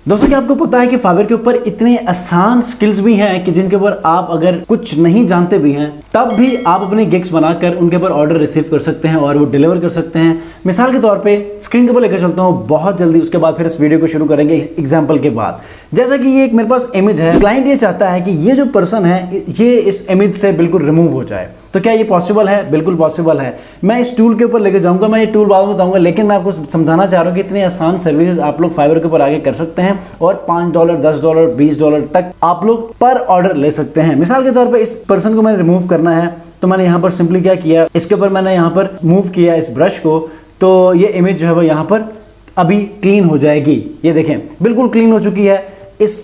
दोस्तों क्या आपको पता है कि फाइवर के ऊपर इतने आसान स्किल्स भी हैं कि जिनके ऊपर आप अगर कुछ नहीं जानते भी हैं तब भी आप अपने गिग्स बनाकर उनके ऊपर ऑर्डर रिसीव कर सकते हैं और वो डिलीवर कर सकते हैं। मिसाल के तौर पे स्क्रीन के ऊपर लेकर चलता हूँ बहुत जल्दी, उसके बाद फिर इस वीडियो को शुरू करेंगे एग्जाम्पल के बाद। जैसा कि ये एक मेरे पास इमेज है, क्लाइंट ये चाहता है कि ये जो पर्सन है ये इस इमेज से बिल्कुल रिमूव हो जाए। तो क्या ये पॉसिबल है? बिल्कुल पॉसिबल है। मैं इस टूल के ऊपर लेकर जाऊंगा, मैं ये टूल बाद में बताऊंगा, लेकिन मैं आपको समझाना चाह रहा हूं कि इतनी आसान सर्विसेज आप लोग फाइवर के ऊपर आगे कर सकते हैं और $5, $10, $20 तक आप लोग पर ऑर्डर ले सकते हैं। मिसाल के तौर पे इस पर्सन को मैंने रिमूव करना है तो मैंने यहाँ पर सिंपली क्या किया, इसके ऊपर मैंने यहाँ पर मूव किया इस ब्रश को, तो ये इमेज जो है वो यहाँ पर अभी क्लीन हो जाएगी। ये देखें बिल्कुल क्लीन हो चुकी है। इस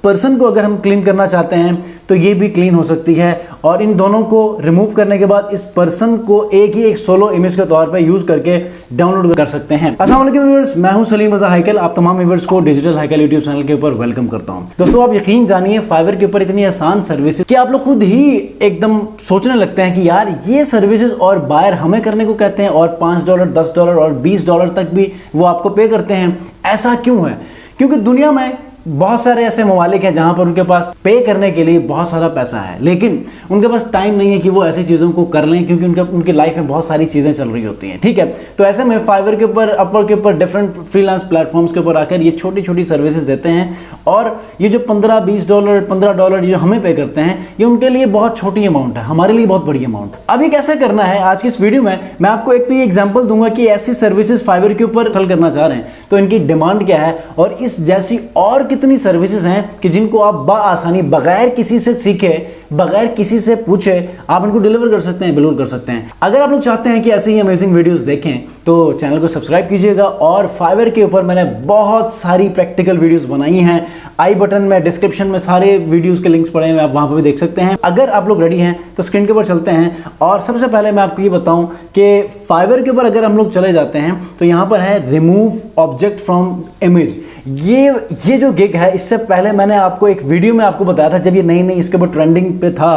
पर्सन को अगर हम क्लीन करना चाहते हैं तो ये भी क्लीन हो सकती है और इन दोनों को रिमूव करने के बाद इस पर्सन को एक सोलो इमेज के तौर पे यूज करके डाउनलोड कर सकते हैं। अस्सलाम वालेकुम व्यूअर्स, मैं हूं सलीम रज़ा हैकल। आप तमाम व्यूअर्स को डिजिटल हैकल यूट्यूब चैनल के ऊपर वेलकम करता हूं। दोस्तों आप यकीन जानिए फाइवर के ऊपर इतनी आसान सर्विसेज कि आप लोग खुद ही एकदम सोचने लगते हैं कि यार ये सर्विसेज और बायर हमें करने को कहते हैं और $5, $10 और $20 तक भी वो आपको पे करते हैं। ऐसा क्यों है? क्योंकि दुनिया में बहुत सारे ऐसे ममालिक हैं जहां पर उनके पास पे करने के लिए बहुत सारा पैसा है, लेकिन उनके पास टाइम नहीं है कि वो ऐसी चीज़ों को कर लें क्योंकि उनकी लाइफ में बहुत सारी चीज़ें चल रही होती हैं। ठीक है, तो ऐसे में फाइवर के ऊपर, अपवर्क के ऊपर, डिफरेंट फ्रीलांस प्लेटफॉर्म्स के ऊपर आकर ये छोटी छोटी सर्विसेज देते हैं और ये जो $15, $20 जो हमें पे करते हैं ये उनके लिए बहुत छोटी अमाउंट है, हमारे लिए बहुत बड़ी अमाउंट है। अब ये कैसे करना है, आज की इस वीडियो में मैं आपको एक तो ये एग्जाम्पल दूंगा कि ऐसी सर्विसेज फाइवर के ऊपर सेल करना चाह रहे हैं तो इनकी डिमांड क्या है और इस जैसी और कितनी सर्विसेज हैं कि जिनको आप बआसानी बगैर किसी से सीखे, बगैर किसी से पूछे आप इनको डिलीवर कर सकते हैं, बिल्कुल कर सकते हैं। अगर आप लोग चाहते हैं कि ऐसे ही अमेजिंग वीडियोस देखें तो चैनल को सब्सक्राइब कीजिएगा और फाइवर के ऊपर मैंने बहुत सारी प्रैक्टिकल वीडियोस बनाई हैं। आई बटन में, डिस्क्रिप्शन में सारे वीडियोस के लिंक्स पड़े हैं, आप वहां पर भी देख सकते हैं। अगर आप लोग रेडी हैं तो स्क्रीन के ऊपर चलते हैं और सबसे पहले मैं आपको ये बताऊं कि फाइवर के ऊपर अगर हम लोग चले जाते हैं तो यहां पर है रिमूव ऑब्जेक्ट फ्रॉम इमेज। ये जो गिग है, इससे पहले मैंने आपको एक वीडियो में आपको बताया था जब ये नई इसके ऊपर ट्रेंडिंग पे था।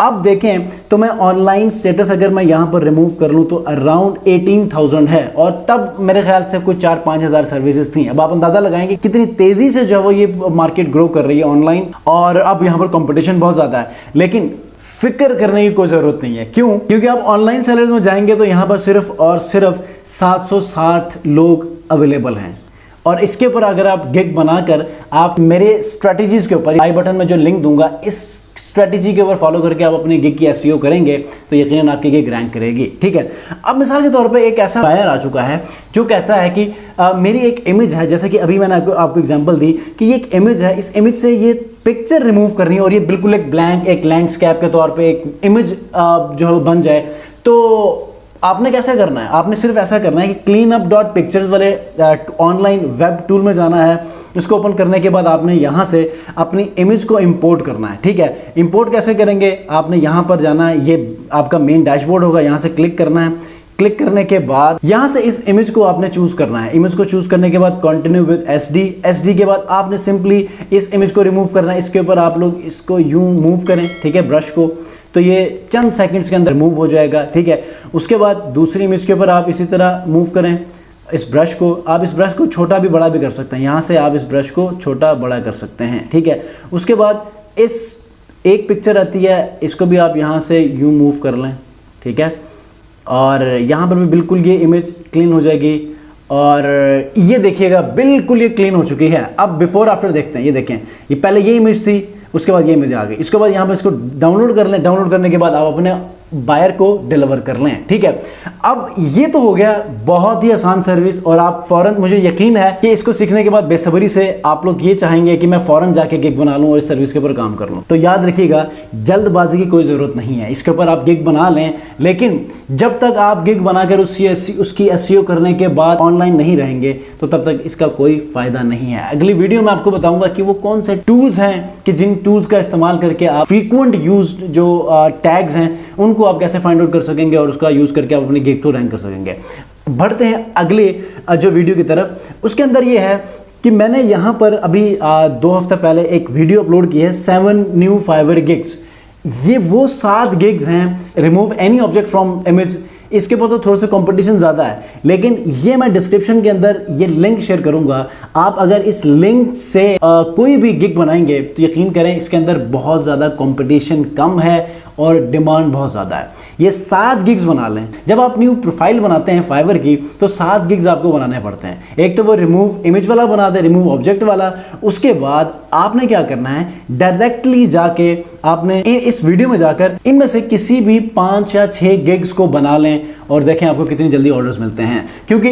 अब देखें तो मैं ऑनलाइन स्टेटस अगर मैं यहां पर रिमूव कर लूं तो अराउंड 18,000 है और तब मेरे ख्याल से कुछ 4-5 हजार सर्विसेज थी। अब आप अंदाजा लगाएंगे कितनी तेजी से जो है वो ये मार्केट ग्रो कर रही है ऑनलाइन और अब यहां पर कंपटीशन बहुत ज्यादा है, लेकिन फिक्र करने की कोई जरूरत नहीं है। क्यों? क्योंकि आप ऑनलाइन सेलर्स में जाएंगे तो यहां पर सिर्फ और सिर्फ 760 लोग अवेलेबल हैं और इसके ऊपर अगर आप गिग बनाकर आप मेरे स्ट्रेटजीज के ऊपर आई बटन में जो लिंक दूंगा इस स्ट्रेटजी के ऊपर फॉलो करके आप अपनी गिग की एसईओ करेंगे तो यकीनन आपकी गिग रैंक करेगी। ठीक है, अब मिसाल के तौर पे एक ऐसा बायर आ चुका है जो कहता है कि मेरी एक इमेज है, जैसे कि अभी मैंने आपको एग्जांपल दी कि ये एक इमेज है, इस इमेज से ये पिक्चर रिमूव करनी है और ये बिल्कुल एक ब्लैंक, एक लैंडस्केप के तौर पर एक इमेज जो है बन जाए। तो आपने कैसे करना है? आपने सिर्फ ऐसा करना है कि cleanup.pictures वाले ऑनलाइन वेब टूल में जाना है। इसको ओपन करने के बाद आपने यहां से अपनी इमेज को इंपोर्ट करना है। ठीक है, इंपोर्ट कैसे करेंगे? आपने यहां पर जाना है, ये आपका मेन डैशबोर्ड होगा, यहां से क्लिक करना है। क्लिक करने के बाद यहां से इस इमेज को आपने चूज करना है। इमेज को चूज करने के बाद कंटिन्यू विद एसडी के बाद आपने सिंपली इस इमेज को रिमूव करना है। इसके ऊपर आप लोग इसको यूं मूव करें, ठीक है, ब्रश को, तो ये चंद सेकंड्स के अंदर रिमूव हो जाएगा। ठीक है, उसके बाद दूसरी इमेज के ऊपर आप इसी तरह मूव करें इस ब्रश को। आप इस ब्रश को छोटा भी बड़ा भी कर सकते हैं, यहाँ से आप इस ब्रश को छोटा बड़ा कर सकते हैं। ठीक है, उसके बाद इस एक पिक्चर आती है, इसको भी आप यहाँ से यूं मूव कर लें। ठीक है, और यहाँ पर भी बिल्कुल ये इमेज क्लीन हो जाएगी और ये देखिएगा बिल्कुल ये क्लीन हो चुकी है। अब बिफोर आफ्टर देखते हैं। ये देखें, ये पहले ये इमेज थी, उसके बाद ये इमेज आ गई। इसके बाद यहाँ पर इसको डाउनलोड कर लें। डाउनलोड करने के बाद आप अपने बायर को डिलीवर कर लें। ठीक है, अब ये तो हो गया बहुत ही आसान सर्विस और आप फौरन, मुझे यकीन है कि इसको सीखने के बाद बेसब्री से आप लोग ये चाहेंगे कि मैं फौरन जाके गिग बना लूं और इस सर्विस के ऊपर काम कर लूं। तो याद रखिएगा, जल्दबाजी की कोई जरूरत नहीं है, इसके ऊपर आप गिग बना लें, लेकिन जब तक आप गिग बनाकर उसकी एसईओ करने के बाद ऑनलाइन नहीं रहेंगे तो तब तक इसका कोई फायदा नहीं है। अगली वीडियो में आपको बताऊंगा कि वो कौन से टूल्स हैं कि जिन टूल्स का इस्तेमाल करके आप फ्रीक्वेंट यूज जो टैग्स हैं उनको आप कैसे फाइंड आउट कर सकेंगे और उसका यूज करके आप अपनी गिग को रैंक कर सकेंगे। बढ़ते हैं अगले जो वीडियो की तरफ। उसके अंदर ये है कि मैंने यहां पर अभी 2 हफ्ते पहले एक वीडियो अपलोड की है, 7 न्यू फाइवर गिग्स। ये वो 7 गिग्स हैं, remove any object from image. इसके ऊपर तो थोड़ा सा कंपटीशन ज़्यादा है, लेकिन ये मैं डिस्क्रिप्शन के अंदर ये लिंक शेयर करूंगा। आप अगर इस लिंक से कोई भी गिग बनाएंगे तो यकीन करें इसके अंदर बहुत ज़्यादा कंपटीशन कम है और डिमांड बहुत ज़्यादा है। ये 7 गिग्स बना लें। जब आप न्यू प्रोफाइल बनाते हैं फाइवर की तो 7 गिग्स आपको बनाने पड़ते हैं। एक तो वो रिमूव इमेज वाला बना दे, रिमूव ऑब्जेक्ट वाला। उसके बाद आपने क्या करना है, डायरेक्टली जाके आपने इस वीडियो में जाकर इनमें से किसी भी 5 या 6 गिग्स को बना लें और देखें आपको कितनी जल्दी ऑर्डर्स मिलते हैं। क्योंकि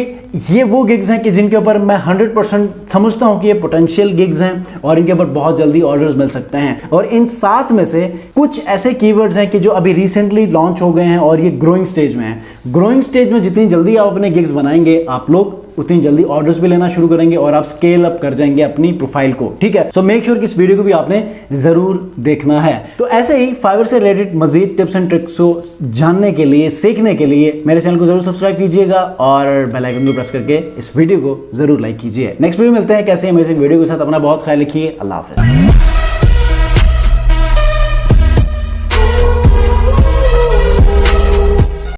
ये वो गिग्स हैं कि जिनके ऊपर मैं 100% समझता हूं कि ये पोटेंशियल गिग्स हैं और इनके ऊपर बहुत जल्दी ऑर्डर्स मिल सकते हैं। और इन 7 में से कुछ ऐसे कीवर्ड्स हैं कि जो अभी रिसेंटली लॉन्च हो गए हैं और ये ग्रोइंग स्टेज में है। ग्रोइंग स्टेज में जितनी जल्दी आप अपने गिग्स बनाएंगे आप लोग उतनी जल्दी ऑर्डर्स भी लेना शुरू करेंगे और आप स्केल अप कर जाएंगे अपनी प्रोफाइल को। ठीक है, सो मेक श्योर कि इस वीडियो को भी आपने जरूर देखना है। तो ऐसे ही फाइवर से रिलेटेड मजीद टिप्स एंड ट्रिक्स को जानने के लिए, सीखने के लिए मेरे चैनल को जरूर सब्सक्राइब कीजिएगा और बेल आइकन को प्रेस करके इस वीडियो को जरूर लाइक कीजिए। नेक्स्ट वीडियो मिलते हैं कैसे अमेजिंग वीडियो के साथ। अपना बहुत ख्याल रखिए। अल्लाह हाफिज़।